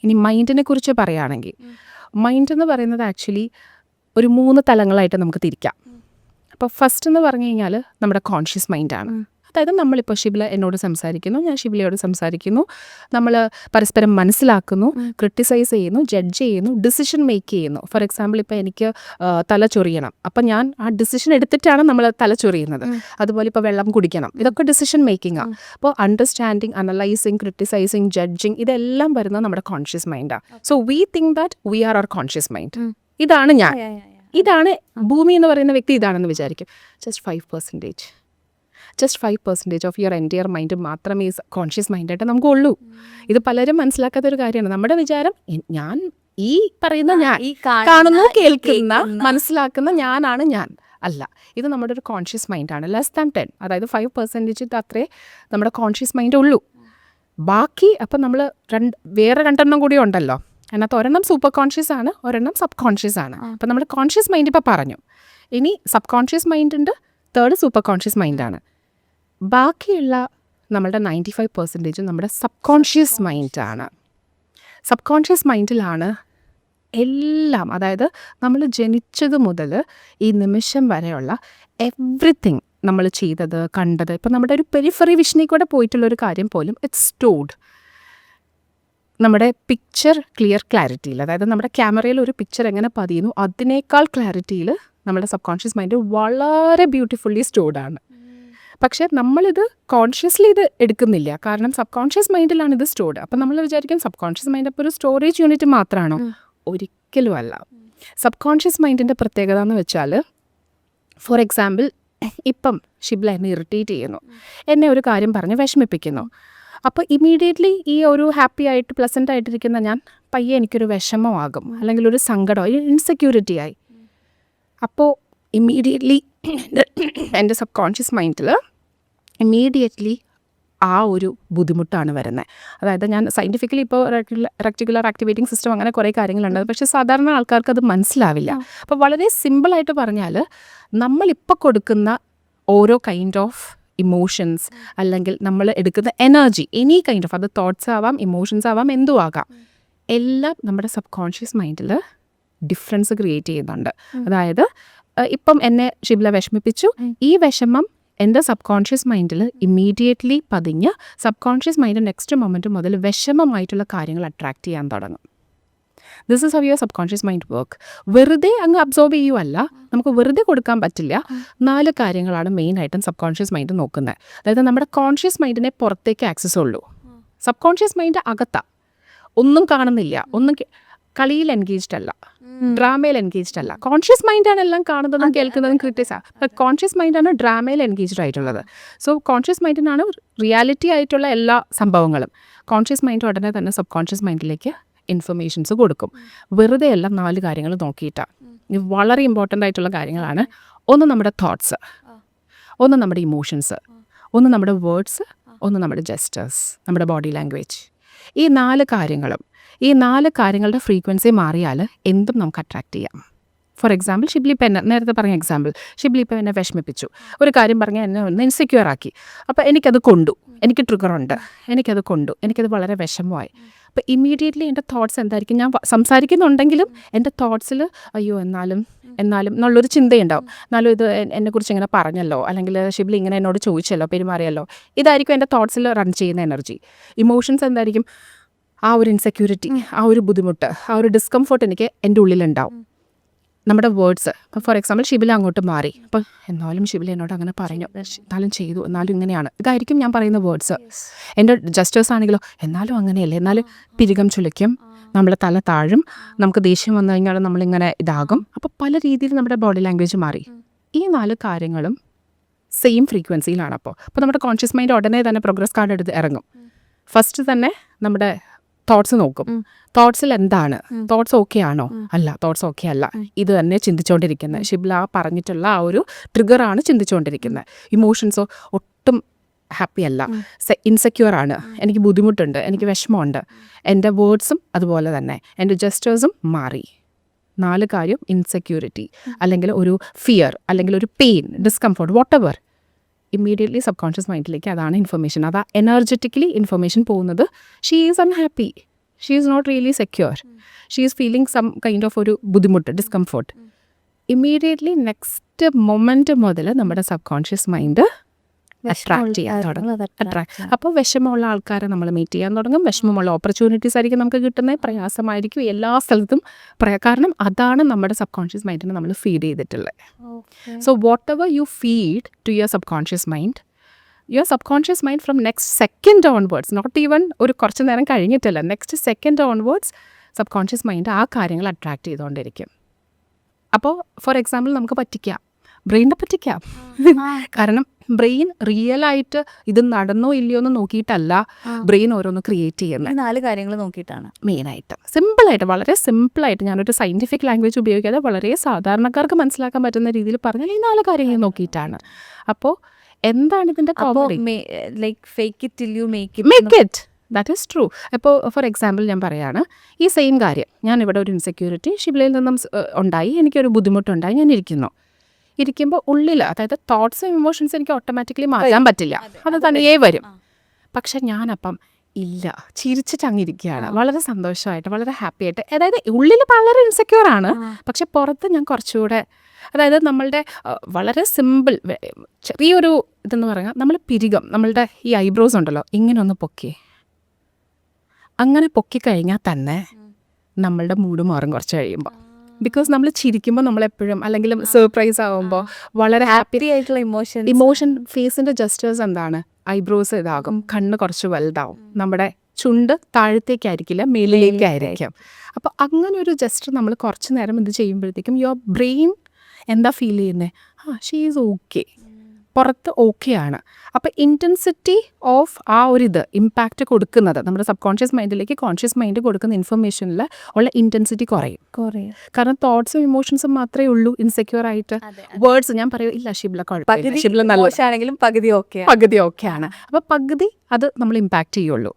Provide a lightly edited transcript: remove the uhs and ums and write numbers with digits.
ഇനി മൈൻഡിനെ കുറിച്ച് പറയുകയാണെങ്കിൽ മൈൻഡ് എന്ന് പറയുന്നത് ആക്ച്വലി ഒരു 3 തലങ്ങളായിട്ട് നമുക്ക് തിരിക്കാം. അപ്പോൾ ഫസ്റ്റ് എന്ന് പറഞ്ഞു കഴിഞ്ഞാൽ നമ്മുടെ കോൺഷ്യസ് മൈൻഡാണ്. അതായത് നമ്മളിപ്പോൾ ഷിബില എന്നോട് സംസാരിക്കുന്നു, ഞാൻ ഷിബിലയോട് സംസാരിക്കുന്നു, നമ്മൾ പരസ്പരം മനസ്സിലാക്കുന്നു, ക്രിട്ടിസൈസ് ചെയ്യുന്നു, ജഡ്ജ് ചെയ്യുന്നു, ഡിസിഷൻ മേക്ക് ചെയ്യുന്നു. ഫോർ എക്സാമ്പിൾ ഇപ്പോൾ എനിക്ക് തല ചൊറിയണം, അപ്പം ഞാൻ ആ ഡിസിഷൻ എടുത്തിട്ടാണ് നമ്മൾ തല ചൊറിയുന്നത്. അതുപോലെ ഇപ്പോൾ വെള്ളം കുടിക്കണം, ഇതൊക്കെ ഡിസിഷൻ മേക്കിംഗ് ആണ്. അപ്പോൾ അണ്ടർസ്റ്റാൻഡിങ്, അനലൈസിങ്, ക്രിട്ടിസൈസിങ്, ജഡ്ജിങ് ഇതെല്ലാം വരുന്നത് നമ്മുടെ കോൺഷ്യസ് മൈൻഡാണ്. So we think that we are our conscious mind. ഇതാണ് ഞാൻ, ഇതാണ് ഭൂമി എന്ന് പറയുന്ന വ്യക്തി, ഇതാണെന്ന് വിചാരിക്കും. Just 5% of your entire mind മാത്രമേ കോൺഷ്യസ് മൈൻഡായിട്ട് നമുക്കുള്ളൂ. ഇത് പലരും മനസ്സിലാക്കാത്തൊരു കാര്യമാണ്. നമ്മുടെ വിചാരം ഞാൻ ഈ പറയുന്ന ഞാൻ കാണുന്ന, കേൾക്കുന്ന, മനസ്സിലാക്കുന്ന ഞാനാണ് ഞാൻ. അല്ല, ഇത് നമ്മുടെ ഒരു കോൺഷ്യസ് മൈൻഡാണ്. ലെസ് ദാൻ 10, അതായത് 5% അത്രേ നമ്മുടെ കോൺഷ്യസ് മൈൻഡ് ഉള്ളൂ. ബാക്കി അപ്പം നമ്മൾ വേറെ 2 കൂടി ഉണ്ടല്ലോ. അതിനകത്ത് ഒരെണ്ണം സൂപ്പർ കോൺഷ്യസ് ആണ്, ഒരെണ്ണം സബ് കോൺഷ്യസ് ആണ്. അപ്പം നമ്മുടെ കോൺഷ്യസ് മൈൻഡ് ഇപ്പോൾ പറഞ്ഞു. ഇനി സബ് കോൺഷ്യസ് മൈൻഡ് ഉണ്ട്, തേർഡ് സൂപ്പർ കോൺഷ്യസ് മൈൻഡാണ്. ബാക്കിയുള്ള നമ്മളുടെ 95% നമ്മുടെ സബ് കോൺഷ്യസ് മൈൻഡാണ്. സബ് കോൺഷ്യസ് മൈൻഡിലാണ് എല്ലാം, അതായത് നമ്മൾ ജനിച്ചത് മുതൽ ഈ നിമിഷം വരെയുള്ള എവ്രിതിങ് നമ്മൾ ചെയ്തത്, കണ്ടത്, ഇപ്പം നമ്മുടെ ഒരു പെരിഫറി വിഷനിൽ കൂടെ പോയിട്ടുള്ളൊരു കാര്യം പോലും ഇറ്റ്സ് സ്റ്റോർഡ് നമ്മുടെ പിക്ചർ ക്ലിയർ ക്ലാരിറ്റിയിൽ. അതായത് നമ്മുടെ ക്യാമറയിൽ ഒരു പിക്ചർ എങ്ങനെ പതിയുന്നു അതിനേക്കാൾ ക്ലാരിറ്റിയിൽ നമ്മുടെ സബ് കോൺഷ്യസ് മൈൻഡ് വളരെ ബ്യൂട്ടിഫുള്ളി സ്റ്റോർഡാണ്. പക്ഷേ നമ്മളിത് കോൺഷ്യസ്ലി ഇത് എടുക്കുന്നില്ല, കാരണം സബ് കോൺഷ്യസ് മൈൻഡിലാണ് ഇത് സ്റ്റോർഡ്. അപ്പം നമ്മൾ വിചാരിക്കും സബ് കോൺഷ്യസ് മൈൻഡ് അപ്പോൾ ഒരു സ്റ്റോറേജ് യൂണിറ്റ് മാത്രമാണോ? ഒരിക്കലും അല്ല. സബ് കോൺഷ്യസ് മൈൻഡിൻ്റെ പ്രത്യേകത എന്ന് വെച്ചാൽ, ഫോർ എക്സാമ്പിൾ ഇപ്പം ഷിബില എന്നെ ഇറിറ്റേറ്റ് ചെയ്യുന്നു, എന്നെ ഒരു കാര്യം പറഞ്ഞ് വിഷമിപ്പിക്കുന്നു. അപ്പോൾ ഇമീഡിയറ്റ്ലി ഈ ഒരു ഹാപ്പി ആയിട്ട് പ്ലസൻ്റ് ആയിട്ടിരിക്കുന്ന ഞാൻ പയ്യെ എനിക്കൊരു വിഷമമാകും, അല്ലെങ്കിൽ ഒരു സങ്കടം, ഇൻസെക്യൂരിറ്റി ആയി. അപ്പോൾ ഇമീഡിയറ്റ്ലി എൻ്റെ സബ് കോൺഷ്യസ് മൈൻഡിൽ ഇമീഡിയറ്റ്ലി ആ ഒരു ബുദ്ധിമുട്ടാണ് വരുന്നത്. അതായത് ഞാൻ സയൻറ്റിഫിക്കലി ഇപ്പോൾ റെക്ടിക്കുലർ ആക്ടിവേറ്റിംഗ് സിസ്റ്റം അങ്ങനെ കുറേ കാര്യങ്ങളുണ്ട്, പക്ഷേ സാധാരണ ആൾക്കാർക്ക് അത് മനസ്സിലാവില്ല. അപ്പോൾ വളരെ സിമ്പിളായിട്ട് പറഞ്ഞാൽ, നമ്മളിപ്പോൾ കൊടുക്കുന്ന ഓരോ കൈൻഡ് ഓഫ് ഇമോഷൻസ്, അല്ലെങ്കിൽ നമ്മൾ എടുക്കുന്ന എനർജി, എനി കൈൻഡ് ഓഫ്, അത് തോട്ട്സ് ആവാം, ഇമോഷൻസ് ആവാം, എന്തും ആകാം, എല്ലാം നമ്മുടെ സബ് കോൺഷ്യസ് മൈൻഡിൽ ഡിഫറൻസ് ക്രിയേറ്റ് ചെയ്യുന്നുണ്ട്. അതായത് ഇപ്പം എന്നെ ഷിബില വിഷമിപ്പിച്ചു, ഈ വിഷമം എൻ്റെ സബ് കോൺഷ്യസ് മൈൻഡിൽ ഇമ്മീഡിയറ്റ്ലി പതിഞ്ഞ് subconscious mind next moment മുതൽ വിഷമമായിട്ടുള്ള കാര്യങ്ങൾ അട്രാക്റ്റ് ചെയ്യാൻ തുടങ്ങും. This is how your subconscious mind work. വെറുതെ അങ്ങ് അബ്സോർബ് ചെയ്യുമല്ല, നമുക്ക് വെറുതെ കൊടുക്കാൻ പറ്റില്ല. 4 കാര്യങ്ങളാണ് മെയിനായിട്ടും സബ് കോൺഷ്യസ് മൈൻഡ് നോക്കുന്നത്. അതായത് നമ്മുടെ കോൺഷ്യസ് മൈൻഡിനെ പുറത്തേക്ക് ആക്സസ് ഉള്ളൂ, സബ് കോൺഷ്യസ് മൈൻഡ് അകത്താ, ഒന്നും കാണുന്നില്ല, ഒന്നും കളിയിൽ എൻഗേജ്ഡ് അല്ല, ഡ്രാമയിൽ എൻഗേജ്ഡ് അല്ല. കോൺഷ്യസ് മൈൻഡാണ് എല്ലാം കാണുന്നതും കേൾക്കുന്നതും ക്രിട്ടിസൈസ്. കോൺഷ്യസ് മൈൻഡാണ് ഡ്രാമയിൽ എൻഗേജ്ഡ് ആയിട്ടുള്ളത്. സോ കോൺഷ്യസ് മൈൻഡിനാണ് റിയാലിറ്റി ആയിട്ടുള്ള എല്ലാ സംഭവങ്ങളും. കോൺഷ്യസ് മൈൻഡ് ഉടനെ തന്നെ സബ് കോൺഷ്യസ് മൈൻഡിലേക്ക് ഇൻഫർമേഷൻസ് കൊടുക്കും. വെറുതെ എല്ലാം 4 കാര്യങ്ങൾ നോക്കിയിട്ടാണ്. ഇത് വളരെ ഇമ്പോർട്ടൻ്റ് ആയിട്ടുള്ള കാര്യങ്ങളാണ്. ഒന്ന് നമ്മുടെ തോട്ട്സ്, ഒന്ന് നമ്മുടെ ഇമോഷൻസ്, ഒന്ന് നമ്മുടെ വേർഡ്സ്, ഒന്ന് നമ്മുടെ ജെസ്റ്റേഴ്സ്, നമ്മുടെ ബോഡി ലാംഗ്വേജ്. ഈ 4 കാര്യങ്ങളും, ഈ 4 കാര്യങ്ങളുടെ ഫ്രീക്വൻസി മാറിയാൽ എന്തും നമുക്ക് അട്രാക്റ്റ് ചെയ്യാം. ഫോർ എക്സാമ്പിൾ ഷിബ്ലി ഇപ്പം നേരത്തെ പറഞ്ഞ എക്സാമ്പിൾ, ഷിബ്ലി ഇപ്പം എന്നെ വിഷമിപ്പിച്ചു, ഒരു കാര്യം പറഞ്ഞാൽ എന്നെ ഒന്ന് ഇൻസെക്യൂർ ആക്കി. അപ്പോൾ എനിക്കത് കൊണ്ടു, എനിക്ക് ട്രിഗറുണ്ട്, എനിക്കത് വളരെ വിഷമമായി. അപ്പോൾ ഇമ്മീഡിയറ്റ്ലി എൻ്റെ തോട്ട്സ് എന്തായിരിക്കും? ഞാൻ സംസാരിക്കുന്നുണ്ടെങ്കിലും എൻ്റെ തോട്ട്സിൽ അയ്യോ എന്നാലും എന്നുള്ളൊരു ചിന്തയുണ്ടാവും. എന്നാലും ഇത് എന്നെക്കുറിച്ച് ഇങ്ങനെ പറഞ്ഞല്ലോ, അല്ലെങ്കിൽ ഷിബ്ലി ഇങ്ങനെ എന്നോട് ചോദിച്ചല്ലോ, പെരുമാറിയല്ലോ, ഇതായിരിക്കും എൻ്റെ തോട്ട്സിൽ റൺ ചെയ്യുന്ന എനർജി. ഇമോഷൻസ് എന്തായിരിക്കും? ആ ഒരു ഇൻസെക്യൂരിറ്റി, ആ ഒരു ബുദ്ധിമുട്ട്, ആ ഒരു ഡിസ്കംഫർട്ട് എനിക്ക് എൻ്റെ ഉള്ളിലുണ്ടാവും. നമ്മുടെ വേർഡ്സ്, ഇപ്പോൾ ഫോർ എക്സാമ്പിൾ ഷിബില അങ്ങോട്ട് മാറി, അപ്പോൾ എന്നാലും ഷിബില എന്നോട് അങ്ങനെ പറഞ്ഞു, എന്നാലും ചെയ്തു, എന്നാലും ഇങ്ങനെയാണ്, ഇതായിരിക്കും ഞാൻ പറയുന്ന വേർഡ്സ്. എൻ്റെ ജസ്റ്റേഴ്സ് ആണെങ്കിലോ എന്നാലും അങ്ങനെയല്ലേ, എന്നാലും പിരികം ചുളിക്കും, നമ്മളെ തല താഴും, നമുക്ക് ദേഷ്യം വന്നു കഴിഞ്ഞാൽ നമ്മളിങ്ങനെ ഇതാകും. അപ്പോൾ പല രീതിയിൽ നമ്മുടെ ബോഡി ലാംഗ്വേജ് മാറി. ഈ 4 കാര്യങ്ങളും സെയിം ഫ്രീക്വൻസിയിലാണ്. അപ്പോൾ നമ്മുടെ കോൺഷ്യസ് മൈൻഡ് ഉടനെ തന്നെ പ്രോഗ്രസ് കാർഡ് എടുത്ത് ഇറങ്ങും. ഫസ്റ്റ് തന്നെ നമ്മുടെ തോട്ട്സ് നോക്കും. തോട്ട്സിൽ എന്താണ്? തോട്ട്സ് ഓക്കെ ആണോ? അല്ല, തോട്ട്സ് ഓക്കെ അല്ല, ഇത് തന്നെ ചിന്തിച്ചുകൊണ്ടിരിക്കുന്നത്. ഷിബ്ല പറഞ്ഞിട്ടുള്ള ആ ഒരു ട്രിഗറാണ് ചിന്തിച്ചുകൊണ്ടിരിക്കുന്നത്. ഇമോഷൻസോ ഒട്ടും ഹാപ്പി അല്ല, ഇൻസെക്യൂർ ആണ്, എനിക്ക് ബുദ്ധിമുട്ടുണ്ട്, എനിക്ക് വിഷമമുണ്ട്. എൻ്റെ വേർഡ്സും അതുപോലെ തന്നെ, എൻ്റെ ജസ്റ്റേഴ്സും മാറി. 4 കാര്യം, ഇൻസെക്യൂരിറ്റി, അല്ലെങ്കിൽ ഒരു ഫിയർ, അല്ലെങ്കിൽ ഒരു pain, discomfort, whatever, immediately subconscious മൈൻഡിലേക്ക് അതാണ് ഇൻഫർമേഷൻ. അതാ എനർജറ്റിക്കലി ഇൻഫർമേഷൻ പോകുന്നത്. She is unhappy, she is not really secure, she is feeling some kind of ഒരു ബുദ്ധിമുട്ട്, ഡിസ്കംഫോർട്ട്. ഇമ്മീഡിയറ്റ്ലി നെക്സ്റ്റ് മൊമെന്റ് മുതൽ നമ്മുടെ സബ് കോൺഷ്യസ് മൈൻഡ് അട്രാക്ട് ചെയ്യാൻ തുടങ്ങും. അപ്പോൾ വിഷമമുള്ള ആൾക്കാരെ നമ്മൾ മീറ്റ് ചെയ്യാൻ തുടങ്ങും, വിഷമമുള്ള ഓപ്പർച്യൂണിറ്റീസ് ആയിരിക്കും നമുക്ക് കിട്ടുന്നത്, പ്രയാസമായിരിക്കും എല്ലാ സ്ഥലത്തും കാരണം അതാണ് നമ്മുടെ സബ് കോൺഷ്യസ് മൈൻഡിനെ നമ്മൾ ഫീഡ് ചെയ്തിട്ടുള്ളത്. So whatever you feed to your subconscious mind from next second onwards, not even ഒരു കുറച്ച് നേരം കഴിഞ്ഞിട്ടില്ല, next second onwards subconscious mind ആ കാര്യങ്ങൾ അട്രാക്ട് ചെയ്തുകൊണ്ടിരിക്കും. അപ്പോൾ ഫോർ എക്സാമ്പിൾ നമുക്ക് പറ്റിക്കാം, ബ്രെയിനിനെ പറ്റിക്കാം. കാരണം ബ്രെയിൻ റിയലായിട്ട് ഇത് നടന്നോ ഇല്ലയോ എന്ന് നോക്കിയിട്ടല്ല ബ്രെയിൻ ഓരോന്ന് ക്രിയേറ്റ് ചെയ്യുന്നത്. 4 കാര്യങ്ങൾ നോക്കിയിട്ടാണ് മെയിനായിട്ട്. സിമ്പിളായിട്ട്, വളരെ സിമ്പിളായിട്ട്, ഞാനൊരു സയൻറ്റിഫിക് ലാംഗ്വേജ് ഉപയോഗിക്കാതെ വളരെ സാധാരണക്കാർക്ക് മനസ്സിലാക്കാൻ പറ്റുന്ന രീതിയിൽ പറഞ്ഞാൽ ഈ 4 കാര്യങ്ങൾ നോക്കിയിട്ടാണ്. അപ്പോൾ എന്താണ് ഇതിൻ്റെ like fake it till you make it. That is true. ഇപ്പോൾ ഫോർ എക്സാമ്പിൾ ഞാൻ പറയുകയാണ്, ഈ സെയിം കാര്യം, ഞാനിവിടെ ഒരു ഇൻസെക്യൂരിറ്റി ഷിബിലയിൽ നിന്നും ഉണ്ടായി, എനിക്കൊരു ബുദ്ധിമുട്ടുണ്ടായി, ഞാൻ ഇരിക്കുമ്പോൾ ഉള്ളിൽ, അതായത് തോട്ട്സും ഇമോഷൻസും എനിക്ക് ഓട്ടോമാറ്റിക്കലി മാറ്റാൻ പറ്റില്ല, അത് തനിയേ വരും. പക്ഷെ ഞാനപ്പം ഇല്ല, ചിരിച്ചിട്ട് അങ്ങിരിക്കുകയാണ്, വളരെ സന്തോഷമായിട്ട്, വളരെ ഹാപ്പി ആയിട്ട്. അതായത് ഉള്ളിൽ വളരെ ഇൻസെക്യൂർ ആണ്, പക്ഷെ പുറത്ത് ഞാൻ കുറച്ചുകൂടെ, അതായത് നമ്മളുടെ വളരെ സിമ്പിൾ ചെറിയൊരു ഇതെന്ന് പറയാം, നമ്മൾ പിരികം, നമ്മളുടെ ഈ ഐബ്രോസ് ഉണ്ടല്ലോ, ഇങ്ങനെ ഒന്ന് പൊക്കി, അങ്ങനെ പൊക്കിക്കഴിഞ്ഞാൽ തന്നെ നമ്മളുടെ മൂഡ് മാറും കുറച്ച് കഴിയുമ്പോൾ. ബിക്കോസ് നമ്മൾ ചിരിക്കുമ്പോൾ നമ്മളെപ്പോഴും, അല്ലെങ്കിൽ സർപ്രൈസ് ആകുമ്പോൾ വളരെ ഹാപ്പി ആയിട്ടുള്ള ഇമോഷൻ ഫേസിൻ്റെ ജസ്റ്റേഴ്സ് എന്താണ്, ഐബ്രോസ് ഇതാകും, കണ്ണ് കുറച്ച് വലുതാവും, നമ്മുടെ ചുണ്ട് താഴത്തേക്കായിരിക്കില്ല മേലിലേക്കായിരിക്കും. അപ്പോൾ അങ്ങനെ ഒരു ജസ്റ്റർ നമ്മൾ കുറച്ച് നേരം ഇത് ചെയ്യുമ്പോഴത്തേക്കും യുവർ ബ്രെയിൻ എന്താ ഫീൽ ചെയ്യുന്നത്, ഷീ ഈസ് ഓക്കെ, പുറത്ത് ഓക്കെയാണ്. അപ്പോൾ ഇൻറ്റൻസിറ്റി ഓഫ് ആ ഒരു ഇമ്പാക്റ്റ് കൊടുക്കുന്നത് നമ്മുടെ സബ് കോൺഷ്യസ് മൈൻഡിലേക്ക് കോൺഷ്യസ് മൈൻഡ് കൊടുക്കുന്ന ഇൻഫർമേഷനിൽ ഉള്ള ഇൻറ്റൻസിറ്റി കുറയും. കാരണം തോട്ട്സും ഇമോഷൻസും മാത്രമേ ഉള്ളൂ ഇൻസെക്യൂർ ആയിട്ട്. വേർഡ്സ് ഞാൻ പറയും, ഇല്ല ഷിബില കുഴപ്പമില്ല, ഷിബില നല്ല പകുതി ഓക്കെയാണ്. അപ്പോൾ പകുതി അത് നമ്മൾ ഇമ്പാക്റ്റ് ചെയ്യുള്ളൂ.